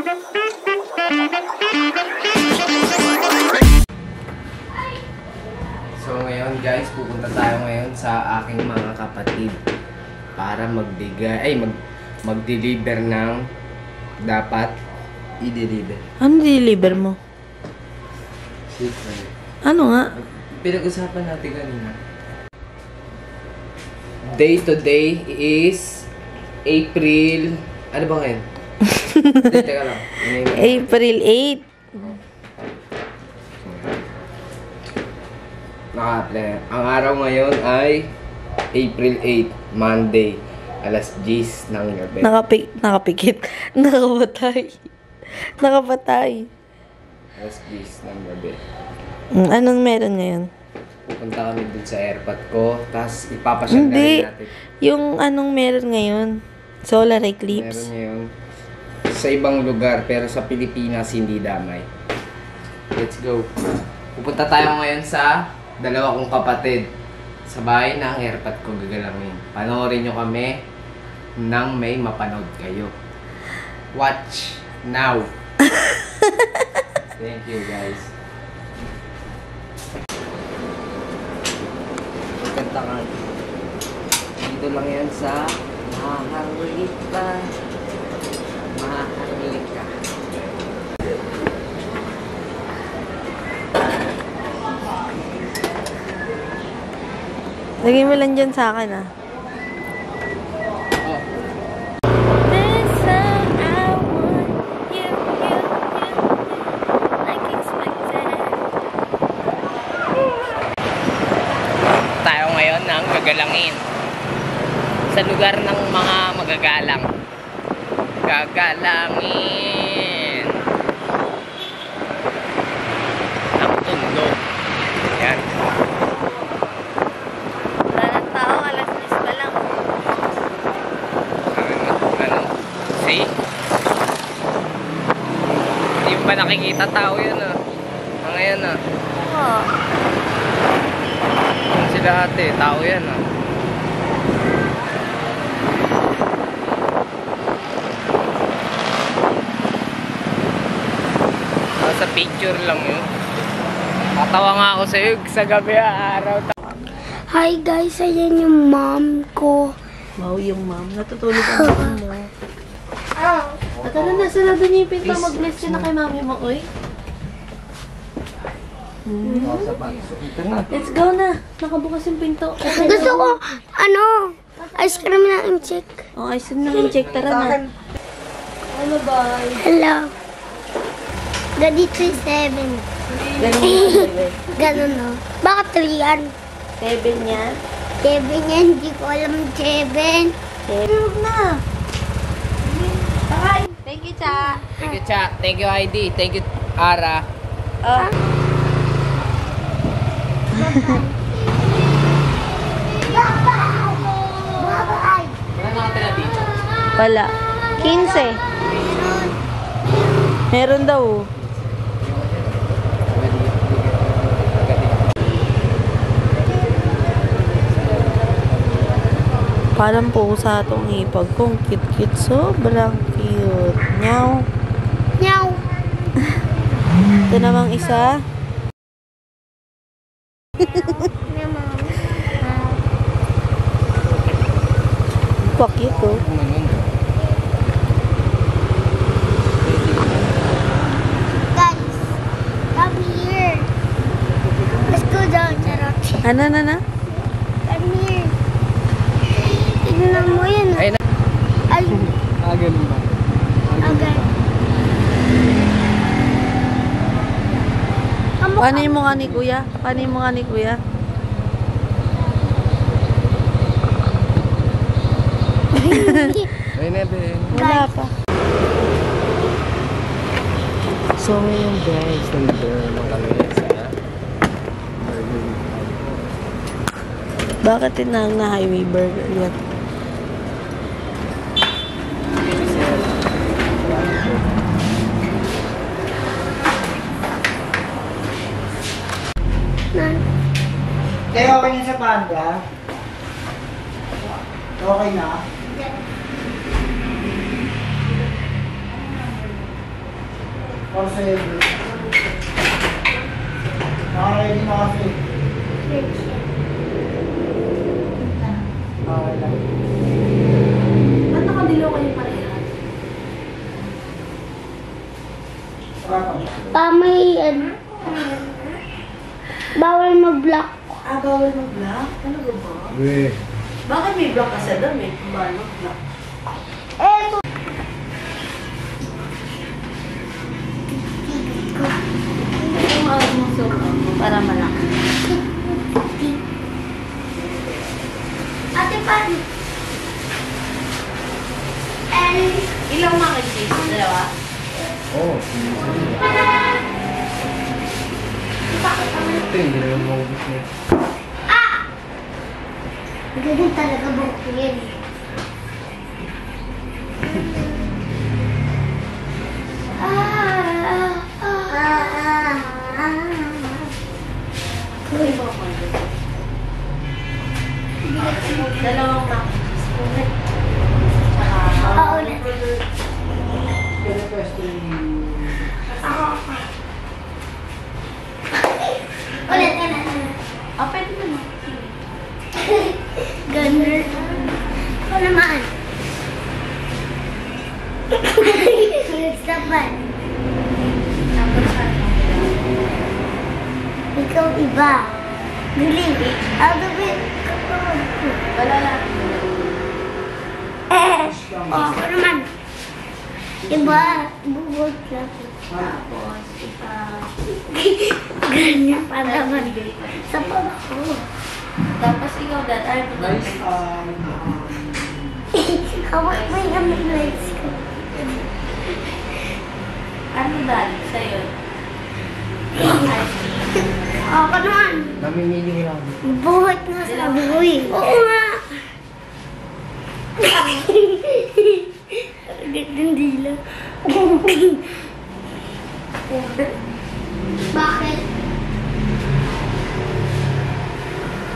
So ngayon guys, pupunta tayo ngayon sa aking mga kapatid para mag-deliver ng dapat i-deliver. Ano deliver mo? Secret. Ano nga? Pinag-usapan natin kanina. Day to day is April... Ano ba ngayon? Teka lang. April 8. Ang araw ngayon ay April 8, Monday, alas 10 ng gabi. Nakapikit. Nakapatay. Nakapatay. Alas 10 ng gabi. Anong meron ngayon? Pupunta kami dun sa airpot ko, tapos ipapasyal na rin natin. Yung anong meron ngayon? Solar eclipse. Meron ngayon sa ibang lugar, pero sa Pilipinas hindi damay. Let's go. Pupunta tayo ngayon sa dalawa kong kapatid. Sa bahay ng airpot ko gagalangin. Panoorin nyo kami nang may mapanood kayo. Watch now. Thank you guys. Kanta nga. Dito lang yan sa Maharlika. Maharlika. Lagay mo lang dyan sa akin, ah. Oh. This song I want you, like expected. Tayo ngayon ng gagalangin sa lugar ng mga magagalang. Gagalangin ng Tondo. Yan. Wala ng tao, alas 10 pa lang. Ano? See? Hindi mo ba nakikita tao yan, ah? Mga yan, ah. Oo. Yan sila ate, tao yan, ah. Sa picture lang yun. Tatawa nga ako sa'yo sa gabi, araw. Hi guys, ayan yung mom ko. Wow, yung mom. Natutulog ang mom mo. At ano na, sarado niyo yung pinto. Mag-bless ka na kay mami mo, oy. Let's go na. Nakabukas yung pinto. Gusto ko, ice cream na in-check. Oh, ice cream na in-check. Tara na. Hello, bye. Hello. Daddy 37. Ganun no. Bakit 3 yan? 7 yan. 7 yan, hindi ko alam 7. Tulog na. Bye. Thank you, Cha. Thank you, Cha. Thank you, Heidi. Thank you, Ara. Wala nakatira dito. Wala. 15. Meron daw. Parang po sa atong ipag kong cute-cute. Sobrang cute. Nyaw. Meow. Ito namang isa. Pa-cute, oh. Guys, come here. Let's go down, Charot. Ano na? Come here. Tignan mo yan. Ay, na. Ay, Ganun ba? agad. Paano yung mukha ni Kuya? Paano yung mukha ni Kuya? Ay, nebe. Wala pa. So ngayon guys, nandito naman kami sa Bakit tinawag na highway burger yan? Kaya okay na sa Panda? Okay na? Or sa every. Nakaready na kasi. Okay lang. Ba't nakadilaw kayo parehas? May, bawal mag-block. Ah, bawal mag-block? Ano ba? Eh. Bakit may block ka sa damit? Bawal mag-block. Eto. Ito maawag mong sopa mo para malaki. Ate, paano? And, Ilang mac and cheese? Dalawa? Oh, ito hindi naman maubos na. ganun talaga bukid. Dalawang mac and cheese. Oo, ulit. Kaya pwesto yung... Ulit. Ah, pwede naman. Ganun. Ako naman. Ulit naman. Ikaw iba. Galing. Out of it. Wala lang. Ako naman. Iba. Bubog lang. Tapos, Ganyan pa naman. Sa pagko. tapos ikaw, Dad, ano ba? Guys, Hawak mo yung legs ko. Ano, Dad, sa'yo? Ako naman. Namimili ko lang. Buhat nga sa buhay. Oo nga. Gandang dila. Bakit?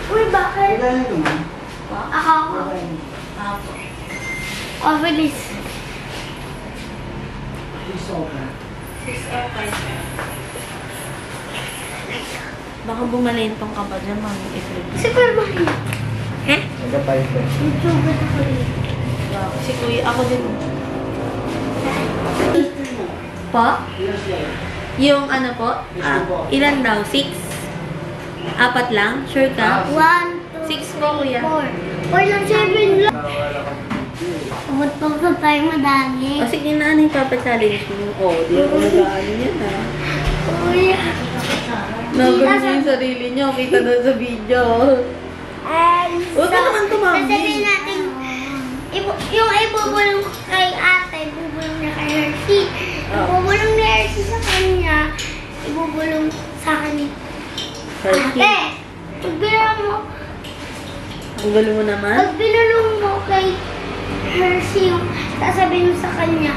Uy, bakit? kaya nyo naman. Ako. Apo. Oh, bilis. Please open. 6 or 5. Baka bumalintong ka pa dyan, Mami. Super Mario. Eh? Nagkatayo ko. YouTuber ako rin. Wow. Si Kuya, ako din. Pa? Yung ano po? Ilan daw? 6? 4 lang? Sure ka? 1, 2, 6 po, Kuya. 4. 4 lang, 7 lang. Abot pa tayo madami. O sige na, ano yung papa-challenge mo? O, di ako nag-ano yan, ha? Uy. Nagano niyo yung sarili niyo. Kita doon sa video. Huwag ka naman tumambi. Sasabihin natin, yung ibubulong kay ate, ibubulong niya kay Hershey. Ibubulong ni Hershey sa kanya, ibubulong sa akin ni Hershey. ate. Pag binulong mo, Ang gulo mo naman. pag binulong mo kay Hershey yung sasabihin mo sa kanya,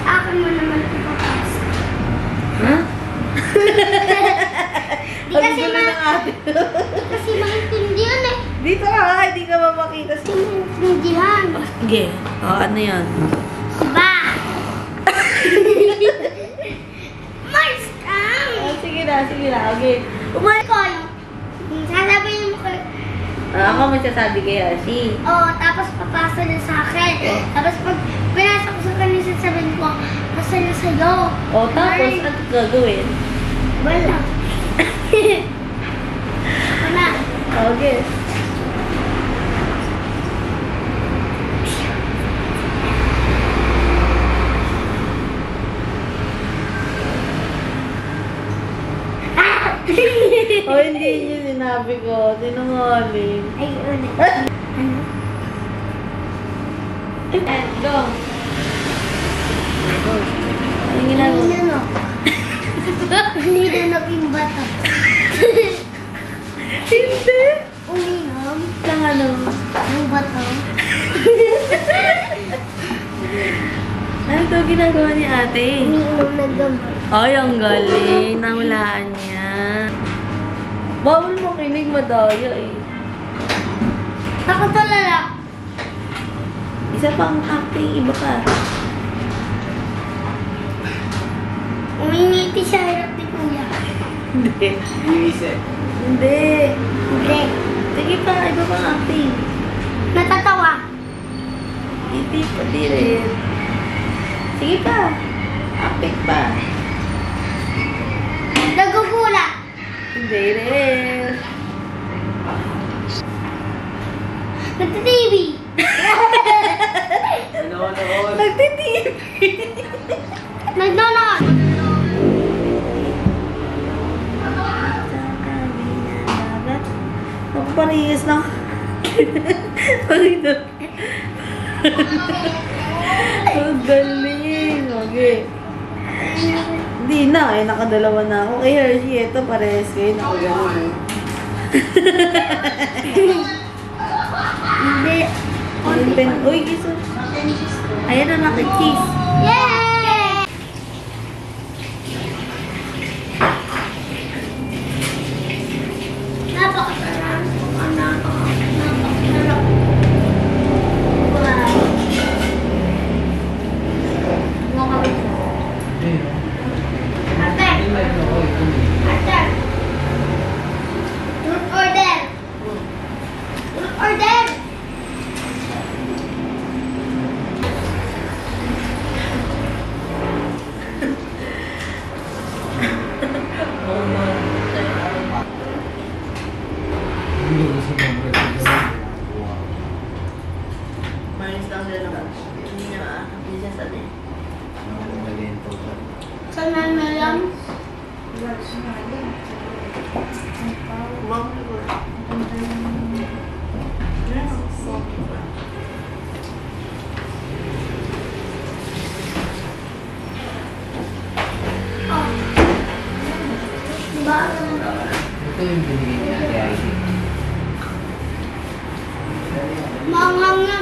akin mo naman ipapasa. Ha? Di Ang kasi gulo ng ate. kasi maintindihan eh. Dito ka, hindi ka mapakita. Kasi maintindihan. Sige. O, ano yan? Ba? Mars ka! Sige na. Okay. Umay ko sasabihin mo kay... Ako magsasabi kay Hershey. Oh, tapos papasa na sa akin. Tapos pag pinasa ko sa kanya, sasabihin ko, pasa na sa'yo. O, tapos, Ay, ano gagawin? wala. Ako na. Okay. O, hindi niyo sinabi ko. Sinungaling. Ay, ulit. Ano? And go. Anong ginagawa? Ninanok. Ninanok yung bata. Hindi. Uminom Lang ano? yung bata. Ano to ginagawa ni ate? Uminom na gamot. Ay, ang galing. Nahulaan niya. Bawal makinig, madaya eh. Ako tulala. Isa pang acting, iba pa. Uminom Ngiti sa hirap ni Kuya. Hindi. Iisip. Hindi. Hindi. Sige pa, iba pang acting. Natatawa. Hindi pa, di rin. Sige pa. Acting pa. Nagugula. Hindi rin. Nagtitibi. Nanonood. Nagtitip. Nagnonood. Magparehas na. Pagino. Ang galing. Okay. Hindi na. Eh, nakadalawa na ako. Kay Hershey, ito parehas kayo. Nakaganon. Hindi. Uy, kiso. Ayan na, nakit cheese. Yay! Napakasarap. Napakasarap. Wow. Ate. Ate. Root order. Root order. Maris lang din naman. Hindi niya, hindi siya sanay. Sana na lang. Diba? Ito yung binigay ni Ate Ivy. Mangang na.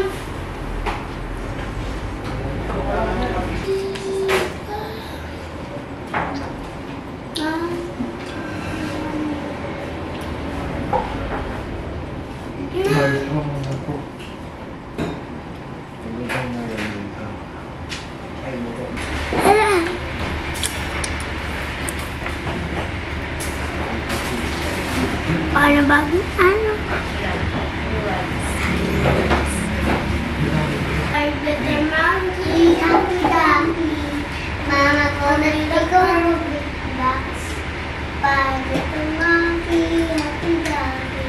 Para bago ano? I bet the monkey, happy dumpy. Mama ko nagtago box. I bet the monkey, happy dumpy.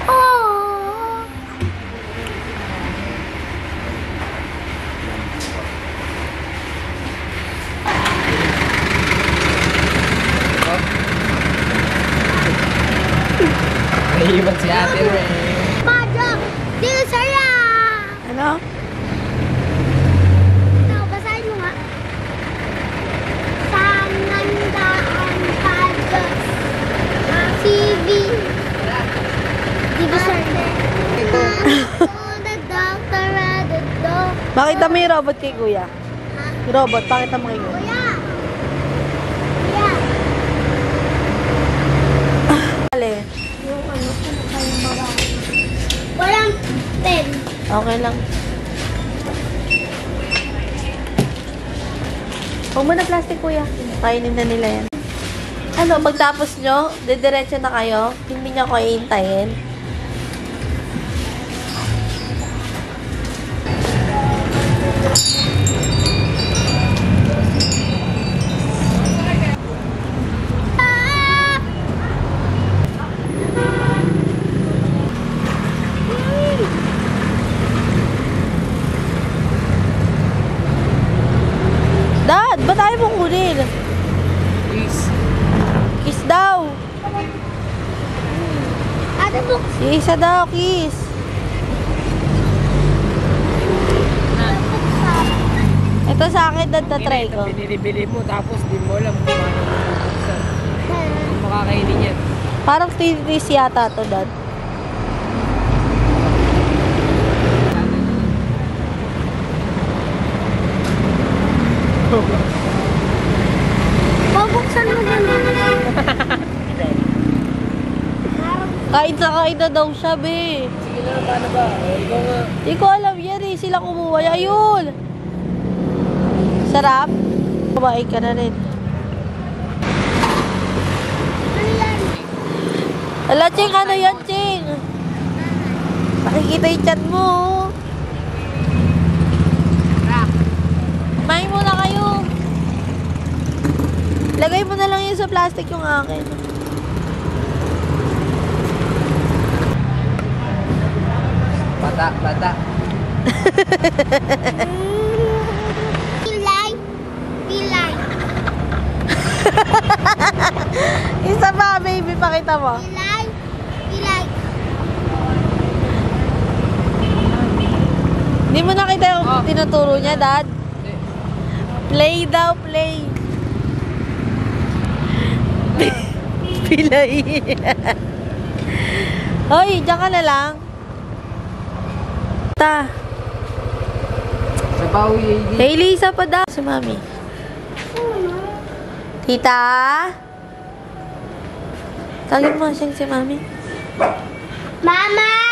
Oh. Naiibat si Ate Ray. Padok, dito saya. Ano? Ito, basahin mo nga. Sangandaan padok. TV. Di ba, sir? The doctor at the door. Pakita mo yung robot kay kuya. Yung robot, pakita mo kay kuya. Kuya! Kuya! Ale, Yung ano, kung kayong babae. Walang pen. okay lang. Huwag mo na plastic kuya. Kainin na nila yan. Ano, pagtapos nyo, didiretso na kayo. Hindi nyo ako iintayin. Ah! Dad, ba't tayo mong kunin? Please. Kiss daw. Ate po. Si Isa daw, kiss. Ito sa akin, Dad, na-try ko. Binili-bili mo tapos di mo alam kung paano mo makakainin yan. Parang tinitis yata to, Dad. Mabuksan mo gano'n. Kain na daw siya, be. Sige na, paano ba? Ikaw nga. Di ko alam yan eh. Sila kumuha. Ayun! Sarap? Kumain ka na rin. Ala, Ching, ano yan, Ching? Makikita yung chan mo. Kumain muna kayo. Lagay mo na lang yun sa plastic yung akin. Bata. Pilay. Isa pa, baby, pakita mo. Pilay. Hindi mo nakita yung tinuturo niya, Dad? Play daw, play. Pilay. Hoy, diyan ka na lang. Ta. Sa Pawi, AD. Hailey, isa pa daw. Si Mami. Tita? Tagin mo siyang si Mami. Mama!